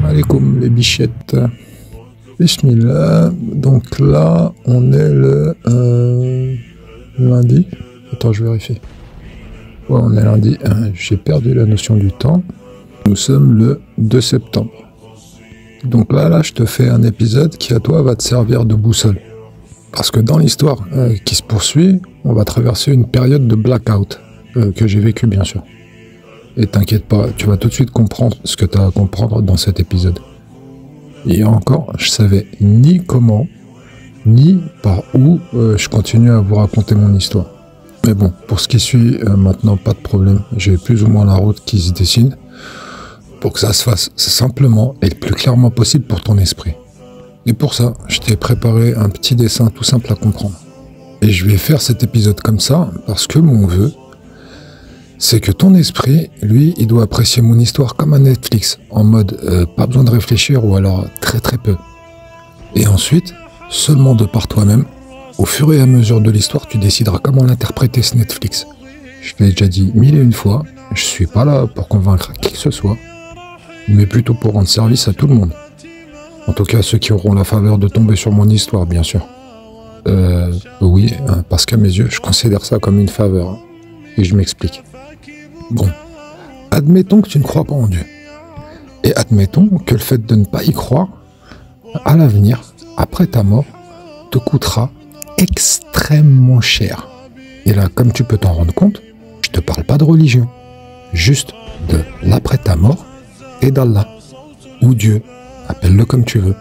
Alaikum les bichettes. Bismillah. Donc là, on est le lundi. Attends, je vérifie. Ouais, on est lundi. J'ai perdu la notion du temps. Nous sommes le 2 septembre. Donc là, je te fais un épisode qui, à toi, va te servir de boussole. Parce que dans l'histoire qui se poursuit, on va traverser une période de blackout que j'ai vécu, bien sûr. Et t'inquiète pas, tu vas tout de suite comprendre ce que tu as à comprendre dans cet épisode. Et encore, je savais ni comment, ni par où je continue à vous raconter mon histoire. Mais bon, pour ce qui suit, maintenant, pas de problème. J'ai plus ou moins la route qui se dessine pour que ça se fasse simplement et le plus clairement possible pour ton esprit. Et pour ça, je t'ai préparé un petit dessin tout simple à comprendre. Et je vais faire cet épisode comme ça parce que mon vœu, c'est que ton esprit, lui, il doit apprécier mon histoire comme un Netflix, en mode pas besoin de réfléchir ou alors très très peu. Et ensuite, seulement de par toi-même, au fur et à mesure de l'histoire, tu décideras comment l'interpréter ce Netflix. Je l'ai déjà dit 1001 fois, je suis pas là pour convaincre qui que ce soit, mais plutôt pour rendre service à tout le monde. En tout cas, ceux qui auront la faveur de tomber sur mon histoire, bien sûr. Oui, parce qu'à mes yeux, je considère ça comme une faveur. Et je m'explique. Bon, admettons que tu ne crois pas en Dieu. Et admettons que le fait de ne pas y croire, à l'avenir, après ta mort, te coûtera extrêmement cher. Et là, comme tu peux t'en rendre compte, je te parle pas de religion. Juste de l'après ta mort et d'Allah. Ou Dieu. Appelle-le comme tu veux.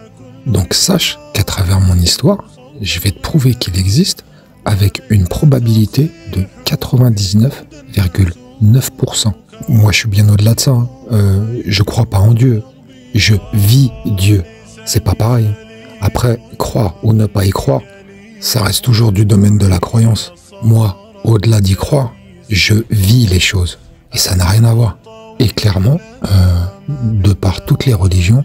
Donc sache qu'à travers mon histoire, je vais te prouver qu'il existe avec une probabilité de 99,9%. Moi, je suis bien au-delà de ça. Je crois pas en Dieu. Je vis Dieu. C'est pas pareil. Après, croire ou ne pas y croire, ça reste toujours du domaine de la croyance. Moi, au-delà d'y croire, je vis les choses. Et ça n'a rien à voir. Et clairement, de par toutes les religions,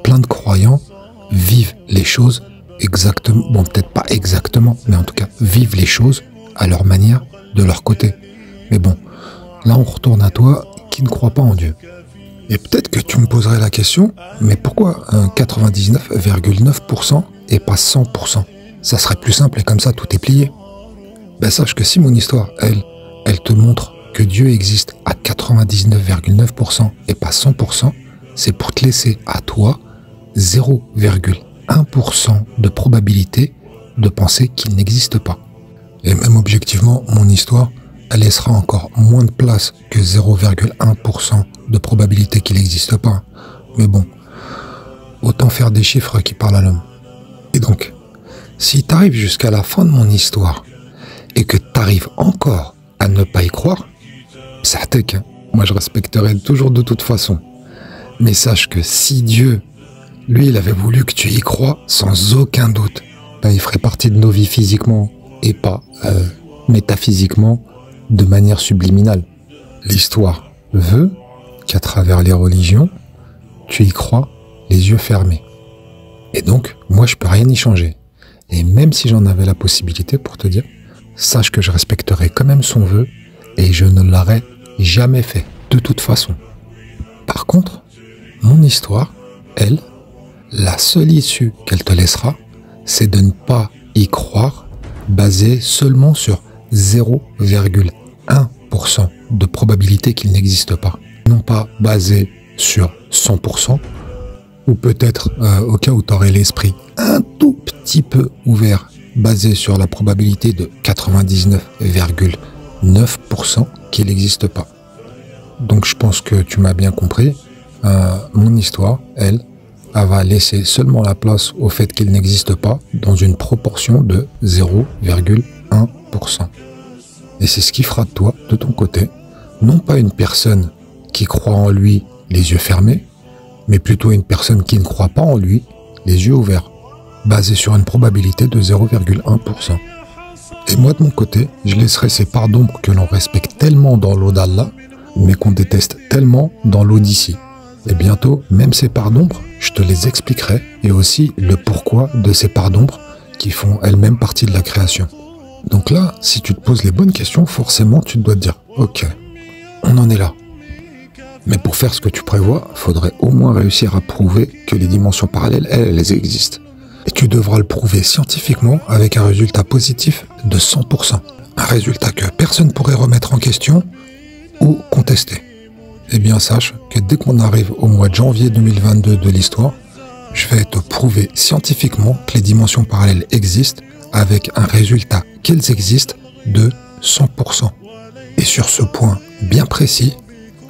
plein de croyants vivent les choses exactement, bon peut-être pas exactement, mais en tout cas vivent les choses à leur manière, de leur côté. Mais bon, là on retourne à toi qui ne crois pas en Dieu. Et peut-être que tu me poserais la question, mais pourquoi un 99,9% et pas 100%? Ça serait plus simple et comme ça tout est plié. Ben sache que si mon histoire, elle te montre que Dieu existe à 99,9% et pas 100%, c'est pour te laisser à toi 0,1% de probabilité de penser qu'il n'existe pas. Et même objectivement, mon histoire, elle laissera encore moins de place que 0,1% de probabilité qu'il n'existe pas. Mais bon, autant faire des chiffres qui parlent à l'homme. Et donc, si tu arrives jusqu'à la fin de mon histoire et que tu arrives encore à ne pas y croire, ça t'est moi je respecterai toujours de toute façon. Mais sache que si Dieu, lui, il avait voulu que tu y crois, sans aucun doute, ben, il ferait partie de nos vies physiquement et pas métaphysiquement de manière subliminale. L'histoire veut qu'à travers les religions, tu y crois les yeux fermés. Et donc, moi, je peux rien y changer. Et même si j'en avais la possibilité pour te dire, sache que je respecterai quand même son vœu et je ne l'aurais jamais fait, de toute façon. Par contre, mon histoire, elle, la seule issue qu'elle te laissera, c'est de ne pas y croire, basée seulement sur 0,1% de probabilité qu'il n'existe pas. Non pas basée sur 100%, ou peut-être au cas où tu aurais l'esprit un tout petit peu ouvert, basé sur la probabilité de 99,9% qu'il n'existe pas. Donc je pense que tu m'as bien compris. Mon histoire, elle va laisser seulement la place au fait qu'il n'existe pas dans une proportion de 0,1%. Et c'est ce qui fera de toi, de ton côté, non pas une personne qui croit en lui les yeux fermés, mais plutôt une personne qui ne croit pas en lui les yeux ouverts, basée sur une probabilité de 0,1%. Et moi de mon côté, je laisserai ces parts d'ombre que l'on respecte tellement dans l'eau d'Allah, mais qu'on déteste tellement dans l'eau d'ici. Et bientôt, même ces parts d'ombre, je te les expliquerai, et aussi le pourquoi de ces parts d'ombre qui font elles-mêmes partie de la création. Donc là, si tu te poses les bonnes questions, forcément tu dois te dire, ok, on en est là. Mais pour faire ce que tu prévois, faudrait au moins réussir à prouver que les dimensions parallèles, elles existent. Et tu devras le prouver scientifiquement avec un résultat positif de 100%. Un résultat que personne ne pourrait remettre en question ou contester. Eh bien sache que dès qu'on arrive au mois de janvier 2022 de l'histoire, je vais te prouver scientifiquement que les dimensions parallèles existent avec un résultat qu'elles existent de 100%. Et sur ce point bien précis,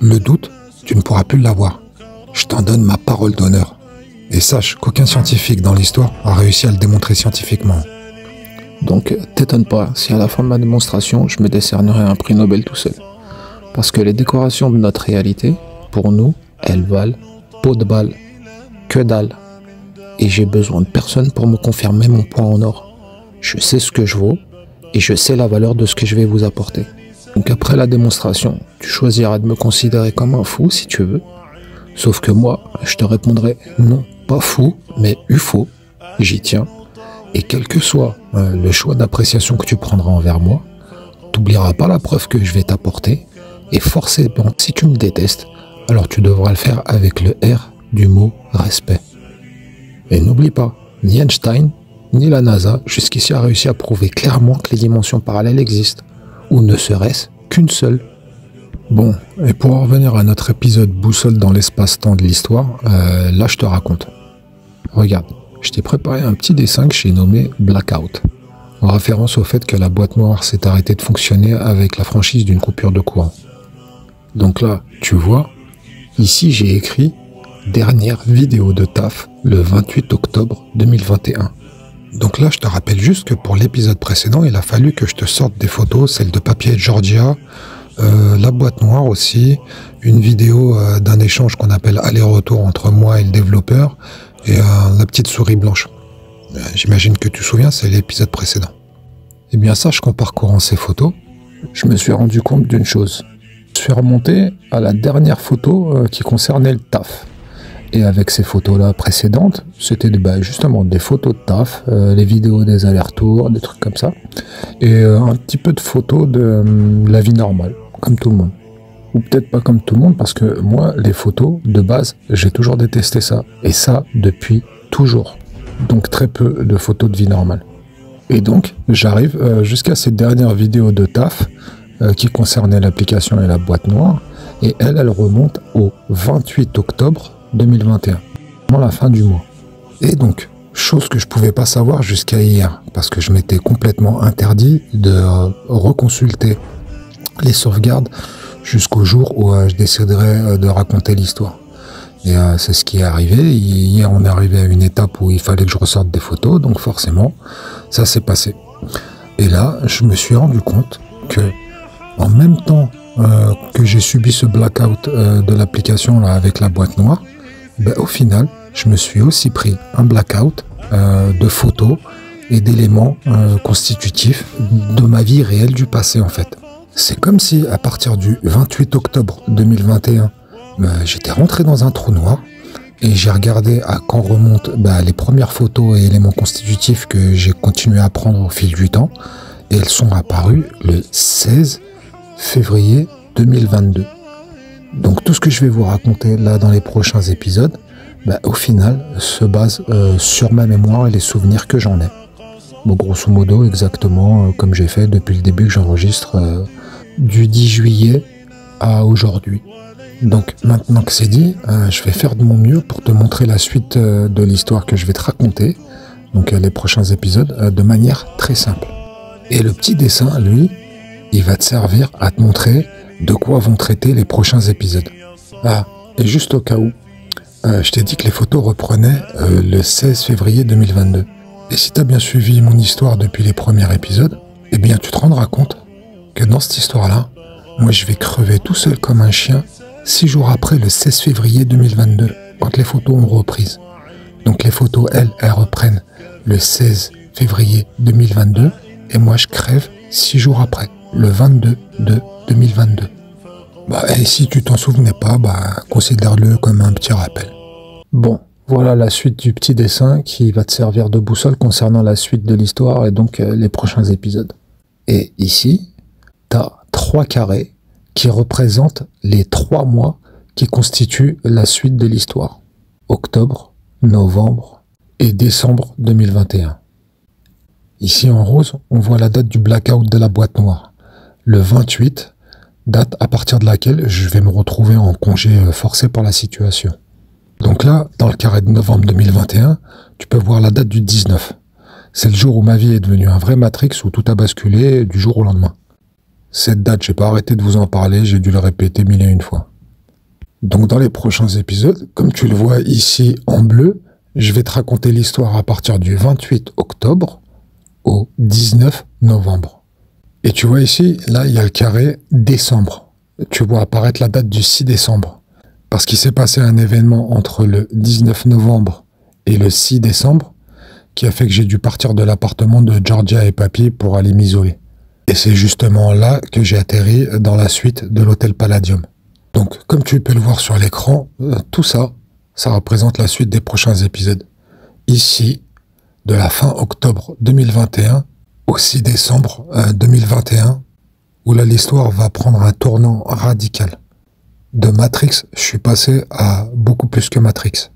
le doute, tu ne pourras plus l'avoir. Je t'en donne ma parole d'honneur. Et sache qu'aucun scientifique dans l'histoire a réussi à le démontrer scientifiquement. Donc, t'étonne pas si à la fin de ma démonstration, je me décernerai un prix Nobel tout seul. Parce que les décorations de notre réalité, pour nous, elles valent peau de balle, que dalle. Et j'ai besoin de personne pour me confirmer mon point en or. Je sais ce que je vaux et je sais la valeur de ce que je vais vous apporter. Donc après la démonstration, tu choisiras de me considérer comme un fou si tu veux. Sauf que moi, je te répondrai non, pas fou, mais UFO. J'y tiens. Et quel que soit le choix d'appréciation que tu prendras envers moi, t'oublieras pas la preuve que je vais t'apporter. Et forcément, si tu me détestes, alors tu devras le faire avec le R du mot respect. Et n'oublie pas, ni Einstein, ni la NASA, jusqu'ici a réussi à prouver clairement que les dimensions parallèles existent. Ou ne serait-ce qu'une seule. Bon, et pour en revenir à notre épisode boussole dans l'espace-temps de l'histoire, là je te raconte. Regarde, je t'ai préparé un petit dessin que j'ai nommé Blackout, en référence au fait que la boîte noire s'est arrêtée de fonctionner avec la franchise d'une coupure de courant. Donc là, tu vois, ici j'ai écrit « Dernière vidéo de taf le 28 octobre 2021 ». Donc là, je te rappelle juste que pour l'épisode précédent, il a fallu que je te sorte des photos, celles de papier Georgia, la boîte noire aussi, une vidéo d'un échange qu'on appelle aller-retour entre moi et le développeur, et la petite souris blanche. J'imagine que tu te souviens, c'est l'épisode précédent. Eh bien, sache qu'en parcourant ces photos, je me suis rendu compte d'une chose. Je suis remonté à la dernière photo qui concernait le taf. Et avec ces photos-là précédentes, c'était justement des photos de taf, les vidéos des allers-retours, des trucs comme ça. Et un petit peu de photos de la vie normale, comme tout le monde. Ou peut-être pas comme tout le monde, parce que moi, les photos, de base, j'ai toujours détesté ça. Et ça, depuis toujours. Donc très peu de photos de vie normale. Et donc, j'arrive jusqu'à cette dernière vidéo de taf qui concernait l'application et la boîte noire. Et elle remonte au 28 octobre 2021, avant la fin du mois. Et donc, chose que je pouvais pas savoir jusqu'à hier, parce que je m'étais complètement interdit de reconsulter les sauvegardes jusqu'au jour où je déciderai de raconter l'histoire. Et c'est ce qui est arrivé. Hier, on est arrivé à une étape où il fallait que je ressorte des photos, donc forcément, ça s'est passé. Et là, je me suis rendu compte que, en même temps que j'ai subi ce blackout de l'application là avec la boîte noire, au final, je me suis aussi pris un blackout de photos et d'éléments constitutifs de ma vie réelle du passé en fait. C'est comme si à partir du 28 octobre 2021, j'étais rentré dans un trou noir et j'ai regardé à quand remontent les premières photos et éléments constitutifs que j'ai continué à prendre au fil du temps, et elles sont apparues le 16 février 2022. Donc tout ce que je vais vous raconter là dans les prochains épisodes, au final, se base sur ma mémoire et les souvenirs que j'en ai. Bon, grosso modo, exactement comme j'ai fait depuis le début que j'enregistre du 10 juillet à aujourd'hui. Donc maintenant que c'est dit, je vais faire de mon mieux pour te montrer la suite de l'histoire que je vais te raconter, donc les prochains épisodes, de manière très simple. Et le petit dessin, lui, il va te servir à te montrer de quoi vont traiter les prochains épisodes. Ah, et juste au cas où, je t'ai dit que les photos reprenaient le 16 février 2022. Et si tu as bien suivi mon histoire depuis les premiers épisodes, eh bien tu te rendras compte que dans cette histoire-là, moi je vais crever tout seul comme un chien 6 jours après le 16 février 2022, quand les photos ont reprise. Donc les photos, elles reprennent le 16 février 2022, et moi je crève 6 jours après, le 22 de 2022. Et si tu t'en souvenais pas, considère-le comme un petit rappel. Bon, voilà la suite du petit dessin qui va te servir de boussole concernant la suite de l'histoire et donc les prochains épisodes. Et ici, tu as 3 carrés qui représentent les 3 mois qui constituent la suite de l'histoire. Octobre, novembre et décembre 2021. Ici en rose, on voit la date du blackout de la boîte noire. Le 28, date à partir de laquelle je vais me retrouver en congé forcé par la situation. Donc là, dans le carré de novembre 2021, tu peux voir la date du 19. C'est le jour où ma vie est devenue un vrai Matrix où tout a basculé du jour au lendemain. Cette date, j'ai pas arrêté de vous en parler, j'ai dû le répéter 1001 fois. Donc dans les prochains épisodes, comme tu le vois ici en bleu, je vais te raconter l'histoire à partir du 28 octobre au 19 novembre. Et tu vois ici, là, il y a le carré décembre. Tu vois apparaître la date du 6 décembre. Parce qu'il s'est passé un événement entre le 19 novembre et le 6 décembre qui a fait que j'ai dû partir de l'appartement de Georgia et Papy pour aller m'isoler. Et c'est justement là que j'ai atterri dans la suite de l'hôtel Palladium. Donc, comme tu peux le voir sur l'écran, tout ça, ça représente la suite des prochains épisodes. Ici, de la fin octobre 2021 au 6 décembre 2021, où là l'histoire va prendre un tournant radical. De Matrix, je suis passé à beaucoup plus que Matrix.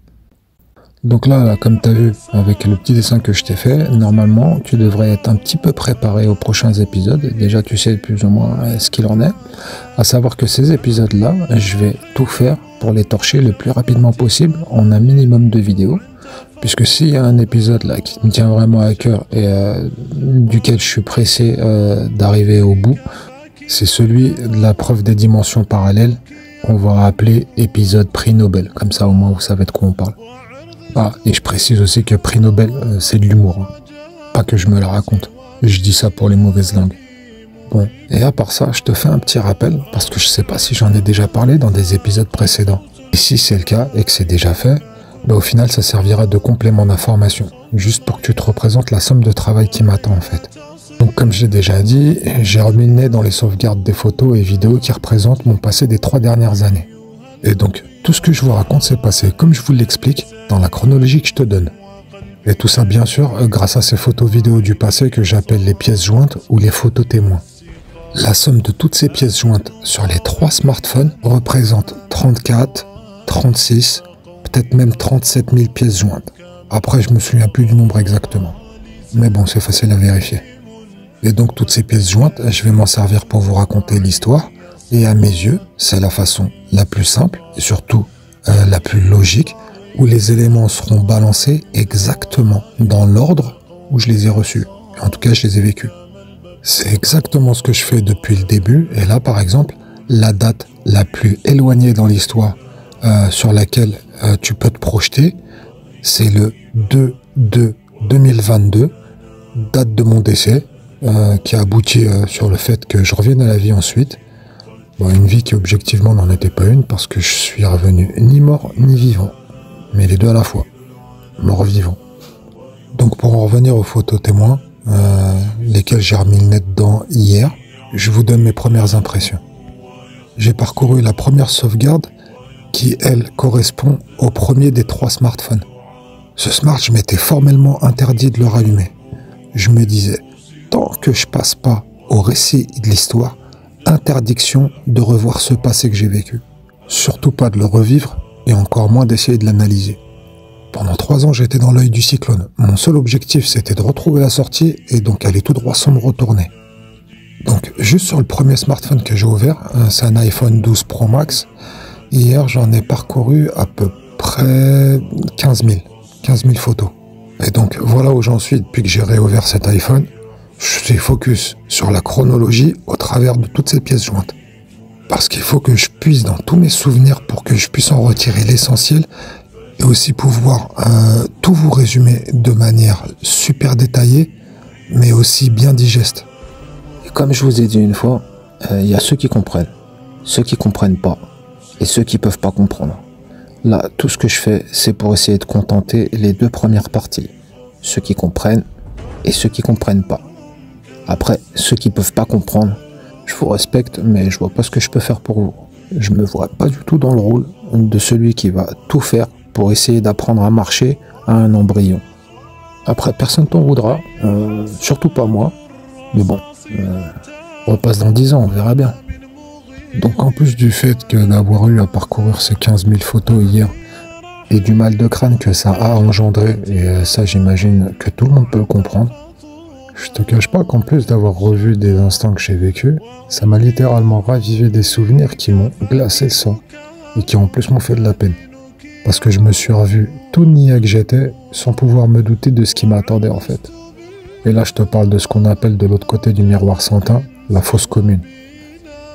Donc là, comme tu as vu avec le petit dessin que je t'ai fait, normalement tu devrais être un petit peu préparé aux prochains épisodes. Déjà tu sais plus ou moins ce qu'il en est. À savoir que ces épisodes-là, je vais tout faire pour les torcher le plus rapidement possible en un minimum de vidéos. Puisque s'il y a un épisode là qui me tient vraiment à cœur et duquel je suis pressé d'arriver au bout, c'est celui de la preuve des dimensions parallèles qu'on va appeler épisode prix Nobel. Comme ça au moins vous savez de quoi on parle. Ah, et je précise aussi que prix Nobel, c'est de l'humour. Hein. Pas que je me la raconte. Je dis ça pour les mauvaises langues. Bon, et à part ça, je te fais un petit rappel, parce que je sais pas si j'en ai déjà parlé dans des épisodes précédents. Et si c'est le cas, et que c'est déjà fait, bah au final, ça servira de complément d'information. Juste pour que tu te représentes la somme de travail qui m'attend en fait. Donc comme je l'ai déjà dit, j'ai remis le nez dans les sauvegardes des photos et vidéos qui représentent mon passé des 3 dernières années. Et donc, tout ce que je vous raconte s'est passé comme je vous l'explique dans la chronologie que je te donne. Et tout ça, bien sûr, grâce à ces photos vidéo du passé que j'appelle les pièces jointes ou les photos témoins. La somme de toutes ces pièces jointes sur les 3 smartphones représente 34, 36, peut-être même 37 000 pièces jointes. Après, je me souviens plus du nombre exactement. Mais bon, c'est facile à vérifier. Et donc, toutes ces pièces jointes, je vais m'en servir pour vous raconter l'histoire. Et à mes yeux, c'est la façon la plus simple et surtout la plus logique où les éléments seront balancés exactement dans l'ordre où je les ai reçus. En tout cas, je les ai vécus. C'est exactement ce que je fais depuis le début. Et là, par exemple, la date la plus éloignée dans l'histoire sur laquelle tu peux te projeter, c'est le 2/2/2022, date de mon décès, qui a abouti sur le fait que je revienne à la vie ensuite. Bon, une vie qui objectivement n'en était pas une parce que je suis revenu ni mort ni vivant, mais les deux à la fois, mort-vivant. Donc pour en revenir aux photos témoins, lesquelles j'ai remis le nez dedans hier, je vous donne mes premières impressions. J'ai parcouru la première sauvegarde qui, elle, correspond au premier des 3 smartphones. Ce smart, je m'étais formellement interdit de le rallumer. Je me disais, tant que je passe pas au récit de l'histoire, interdiction de revoir ce passé que j'ai vécu. Surtout pas de le revivre et encore moins d'essayer de l'analyser. Pendant 3 ans, j'étais dans l'œil du cyclone. Mon seul objectif, c'était de retrouver la sortie et donc aller tout droit sans me retourner. Donc, juste sur le premier smartphone que j'ai ouvert, c'est un iPhone 12 Pro Max. Hier, j'en ai parcouru à peu près 15 000 photos. Et donc, voilà où j'en suis depuis que j'ai réouvert cet iPhone. Je suis focus sur la chronologie au travers de toutes ces pièces jointes. Parce qu'il faut que je puisse dans tous mes souvenirs pour que je puisse en retirer l'essentiel et aussi pouvoir tout vous résumer de manière super détaillée, mais aussi bien digeste. Et comme je vous ai dit une fois, il y a ceux qui comprennent pas, et ceux qui peuvent pas comprendre. Là, tout ce que je fais, c'est pour essayer de contenter les 2 premières parties. Ceux qui comprennent et ceux qui comprennent pas. Après, ceux qui peuvent pas comprendre, je vous respecte, mais je vois pas ce que je peux faire pour vous. Je me vois pas du tout dans le rôle de celui qui va tout faire pour essayer d'apprendre à marcher à un embryon. Après, personne t'en voudra, surtout pas moi. Mais bon, on repasse dans 10 ans, on verra bien. Donc en plus du fait que d'avoir eu à parcourir ces 15 000 photos hier et du mal de crâne que ça a engendré, et ça j'imagine que tout le monde peut le comprendre, je te cache pas qu'en plus d'avoir revu des instants que j'ai vécus, ça m'a littéralement ravivé des souvenirs qui m'ont glacé le sang et qui en plus m'ont fait de la peine. Parce que je me suis revu tout niais que j'étais sans pouvoir me douter de ce qui m'attendait en fait. Et là je te parle de ce qu'on appelle de l'autre côté du miroir sans teint, la fosse commune.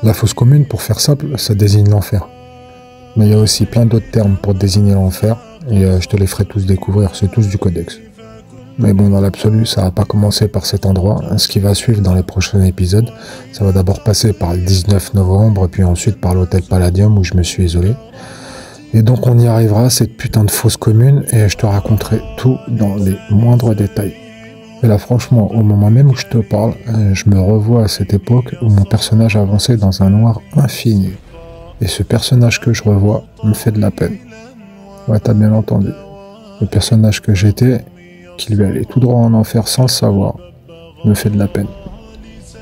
La fosse commune, pour faire simple, ça désigne l'enfer. Mais il y a aussi plein d'autres termes pour désigner l'enfer, et je te les ferai tous découvrir, c'est tous du codex. Mais bon, dans l'absolu, ça va pas commencer par cet endroit. Ce qui va suivre dans les prochains épisodes, ça va d'abord passer par le 19 novembre, puis ensuite par l'hôtel Palladium où je me suis isolé. Et donc on y arrivera, cette putain de fosse commune, et je te raconterai tout dans les moindres détails. Et là franchement, au moment même où je te parle, je me revois à cette époque où mon personnage avançait dans un noir infini. Et ce personnage que je revois me fait de la peine. Ouais, t'as bien entendu. Le personnage que j'étais, qui lui allait tout droit en enfer sans le savoir, me fait de la peine.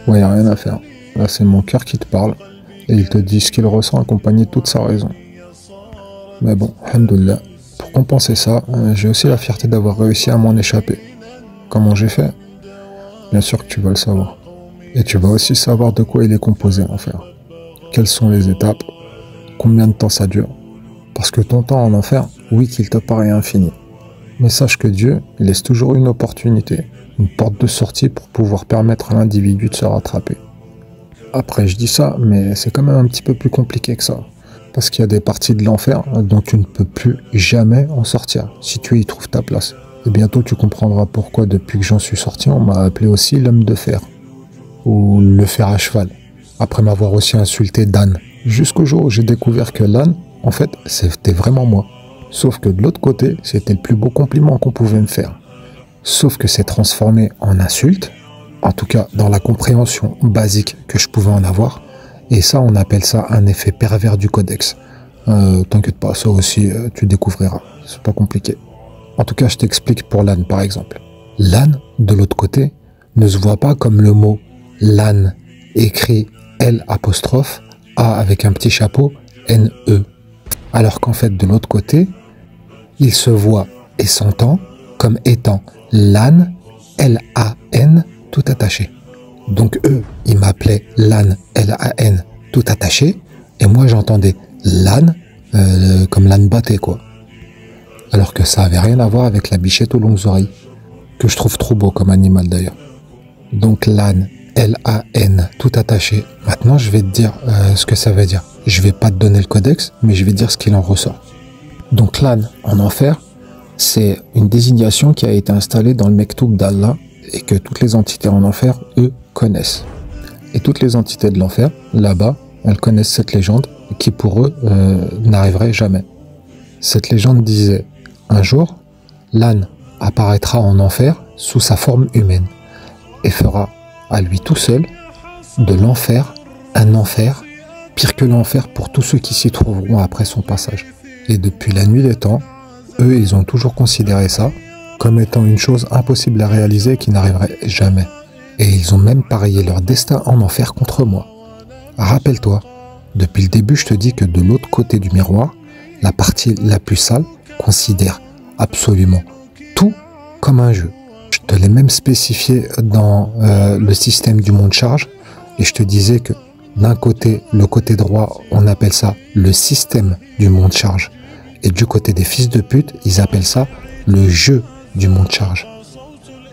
Ouais, y a rien à faire. Là, c'est mon cœur qui te parle, et il te dit ce qu'il ressent accompagné de toute sa raison. Mais bon, alhamdoulilah, pour compenser ça, j'ai aussi la fierté d'avoir réussi à m'en échapper. Comment j'ai fait? Bien sûr que tu vas le savoir. Et tu vas aussi savoir de quoi il est composé l'enfer. Quelles sont les étapes? Combien de temps ça dure? Parce que ton temps en enfer, oui qu'il te paraît infini. Mais sache que Dieu laisse toujours une opportunité, une porte de sortie pour pouvoir permettre à l'individu de se rattraper. Après je dis ça, mais c'est quand même un petit peu plus compliqué que ça. Parce qu'il y a des parties de l'enfer dont tu ne peux plus jamais en sortir, si tu y trouves ta place. Et bientôt tu comprendras pourquoi depuis que j'en suis sorti, on m'a appelé aussi l'homme de fer. Ou le fer à cheval, après m'avoir aussi insulté d'âne. Jusqu'au jour où j'ai découvert que l'âne, en fait, c'était vraiment moi. Sauf que de l'autre côté, c'était le plus beau compliment qu'on pouvait me faire. Sauf que c'est transformé en insulte, en tout cas dans la compréhension basique que je pouvais en avoir, et ça, on appelle ça un effet pervers du codex. T'inquiète pas, ça aussi, tu découvriras, c'est pas compliqué. En tout cas, je t'explique pour l'âne, par exemple. L'âne, de l'autre côté, ne se voit pas comme le mot l'âne, écrit L', A avec un petit chapeau, N-E. Alors qu'en fait, de l'autre côté, il se voit et s'entend comme étant l'âne, L-A-N, tout attaché. Donc eux, ils m'appelaient l'âne, L-A-N, tout attaché, et moi j'entendais l'âne, comme l'âne batté, quoi. Alors que ça avait rien à voir avec la bichette aux longues oreilles, que je trouve trop beau comme animal d'ailleurs. Donc l'âne, L-A-N, tout attaché. Maintenant, je vais te dire ce que ça veut dire. Je vais pas te donner le codex, mais je vais dire ce qu'il en ressort. Donc l'âne en enfer, c'est une désignation qui a été installée dans le Mektoub d'Allah et que toutes les entités en enfer, eux, connaissent. Et toutes les entités de l'enfer, là-bas, elles connaissent cette légende qui pour eux n'arriverait jamais. Cette légende disait: un jour, l'âne apparaîtra en enfer sous sa forme humaine et fera à lui tout seul de l'enfer un enfer, pire que l'enfer pour tous ceux qui s'y trouveront après son passage. Et depuis la nuit des temps, eux, ils ont toujours considéré ça comme étant une chose impossible à réaliser qui n'arriverait jamais. Et ils ont même parié leur destin en enfer contre moi. Rappelle-toi, depuis le début, je te dis que de l'autre côté du miroir, la partie la plus sale considère absolument tout comme un jeu. Je te l'ai même spécifié dans le système du monde charge, et je te disais que d'un côté, le côté droit, on appelle ça le système du monde charge, et du côté des fils de pute, ils appellent ça le jeu du monde charge.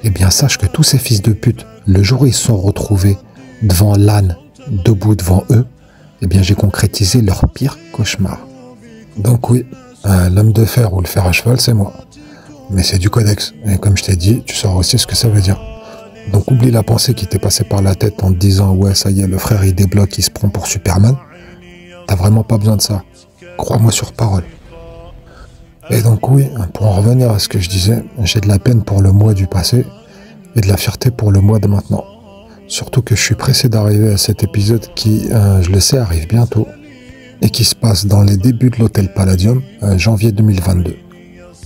Eh bien, sache que tous ces fils de pute, le jour où ils se sont retrouvés devant l'âne, debout devant eux, eh bien, j'ai concrétisé leur pire cauchemar. Donc oui, l'homme de fer ou le fer à cheval, c'est moi. Mais c'est du codex, et comme je t'ai dit, tu sauras aussi ce que ça veut dire. Donc oublie la pensée qui t'est passée par la tête en te disant « Ouais, ça y est, le frère il débloque, il se prend pour Superman ». T'as vraiment pas besoin de ça. Crois-moi sur parole. Et donc oui, pour en revenir à ce que je disais, j'ai de la peine pour le moi du passé et de la fierté pour le moi de maintenant. Surtout que je suis pressé d'arriver à cet épisode qui, je le sais, arrive bientôt et qui se passe dans les débuts de l'hôtel Palladium, janvier 2022.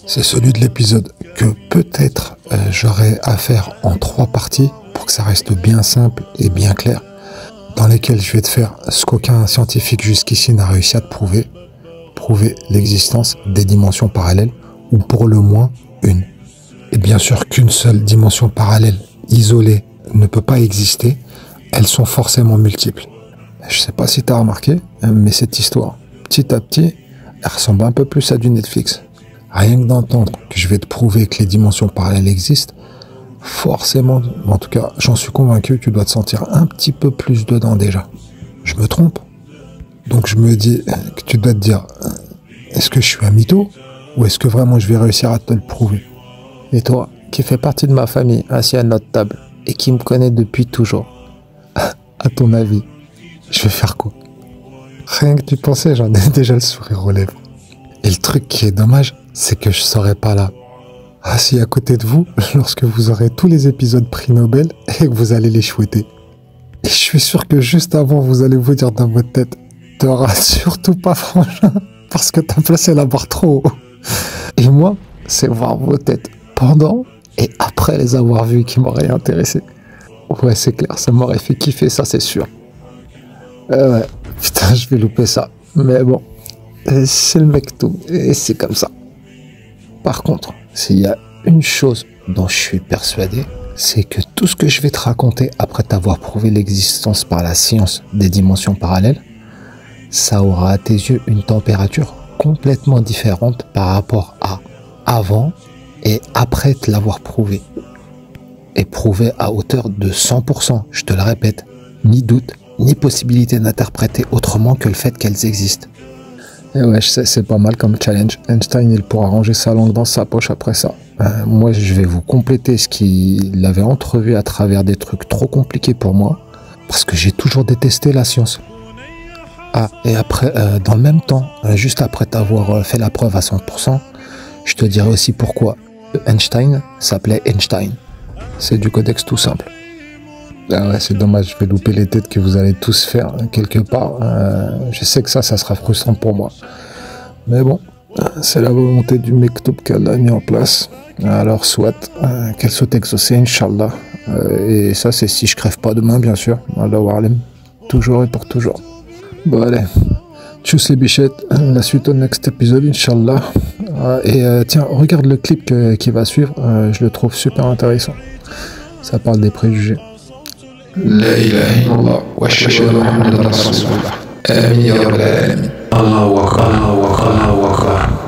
C'est celui de l'épisode que peut-être j'aurai à faire en 3 parties pour que ça reste bien simple et bien clair. dans lesquels je vais te faire ce qu'aucun scientifique jusqu'ici n'a réussi à te prouver l'existence des dimensions parallèles, ou pour le moins une. Et bien sûr qu'une seule dimension parallèle isolée ne peut pas exister, elles sont forcément multiples. Je sais pas si tu as remarqué, mais cette histoire, petit à petit, elle ressemble un peu plus à du Netflix. Rien que d'entendre que je vais te prouver que les dimensions parallèles existent, forcément, en tout cas, j'en suis convaincu, tu dois te sentir un petit peu plus dedans déjà. Je me trompe? Donc je me dis que tu dois te dire, est-ce que je suis un mytho ou est-ce que vraiment je vais réussir à te le prouver? Et toi, qui fais partie de ma famille, assis à notre table, et qui me connaît depuis toujours, à ton avis, je vais faire quoi? Rien que tu pensais, j'en ai déjà le sourire aux lèvres. Et le truc qui est dommage, c'est que je serai pas là, assis à côté de vous, lorsque vous aurez tous les épisodes prix Nobel et que vous allez les chouetter. Et je suis sûr que juste avant, vous allez vous dire dans votre tête, t'auras surtout pas frangin, parce que t'as placé la barre trop haut. Et moi, c'est voir vos têtes pendant et après les avoir vus qui m'auraient intéressé. Ouais, c'est clair, ça m'aurait fait kiffer, ça c'est sûr. Ouais, putain, je vais louper ça. Mais bon, c'est le mektoub, et c'est comme ça. Par contre, s'il y a une chose dont je suis persuadé, c'est que tout ce que je vais te raconter après t'avoir prouvé l'existence par la science des dimensions parallèles, ça aura à tes yeux une température complètement différente par rapport à avant et après te l'avoir prouvé. Et prouvé à hauteur de 100%, je te le répète, ni doute, ni possibilité d'interpréter autrement que le fait qu'elles existent. Et ouais, je sais, c'est pas mal comme challenge. Einstein, il pourra ranger sa langue dans sa poche après ça. Moi, je vais vous compléter ce qu'il avait entrevu à travers des trucs trop compliqués pour moi, parce que j'ai toujours détesté la science. Ah, et après, dans le même temps, juste après t'avoir fait la preuve à 100%, je te dirai aussi pourquoi Einstein s'appelait Einstein. C'est du codex tout simple. Ah ouais, c'est dommage, je vais louper les têtes que vous allez tous faire quelque part. Je sais que ça sera frustrant pour moi. Mais bon, c'est la volonté du mektoub qu'elle a mis en place. Alors soit qu'elle soit exaucée, Inch'Allah. Et ça, c'est si je crève pas demain, bien sûr. Allahu A'lam. Toujours et pour toujours. Bon, allez. Tchuss les bichettes. La suite au next épisode, Inch'Allah. Et tiens, regarde le clip qui va suivre. Je le trouve super intéressant. Ça parle des préjugés. لا إله إلا الله وأشهد أن محمدا رسول الله آمين يا رب العالمين الله أكبر الله أكبر الله أكبر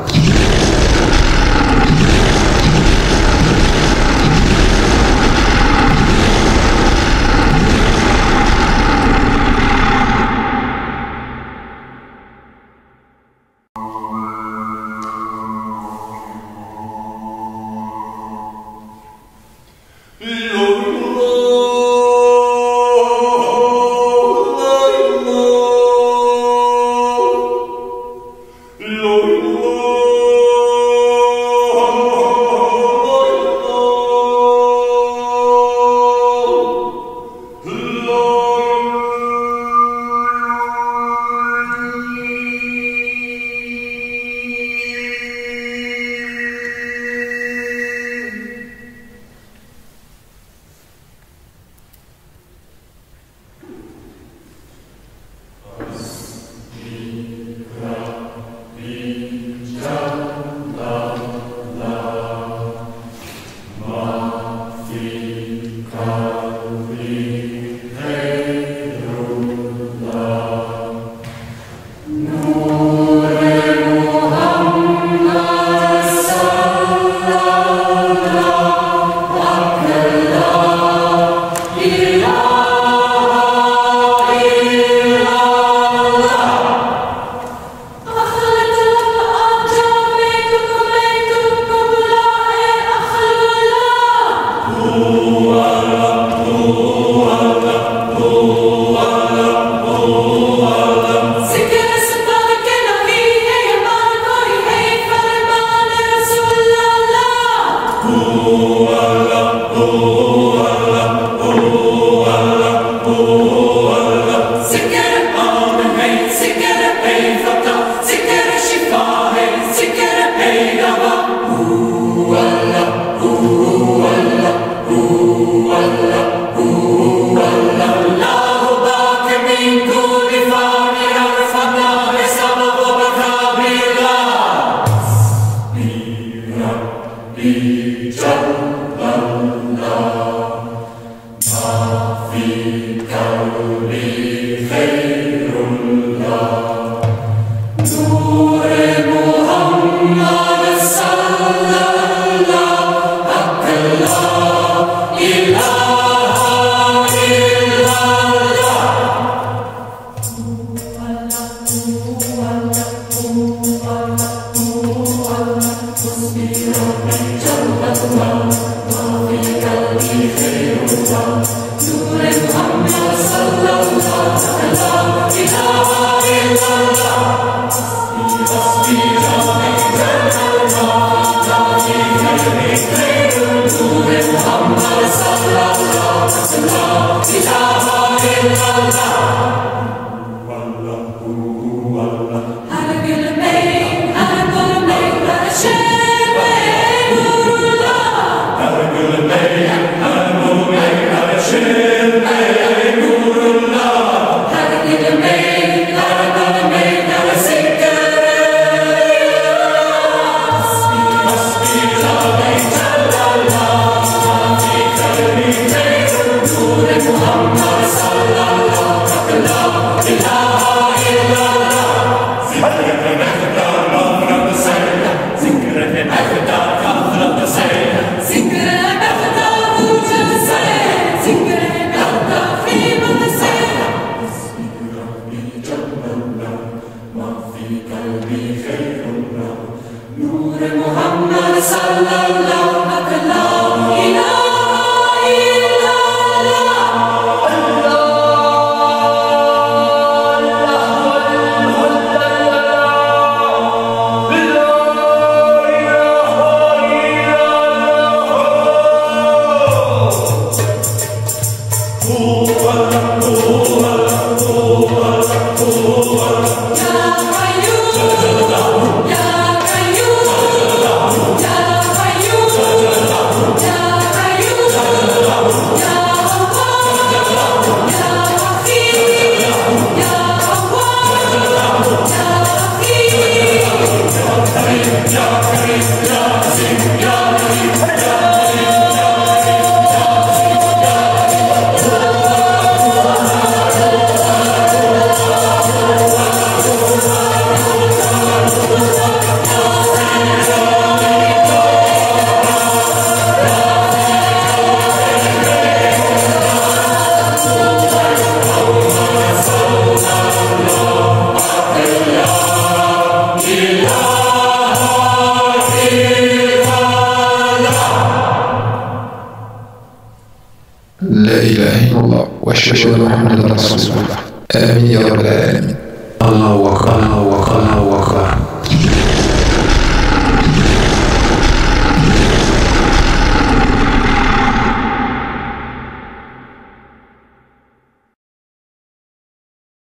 لا إله إلا الله وأشهد أن محمدا رسول الله. آمين يا رب العالمين. الله أكبر الله أكبر الله أكبر.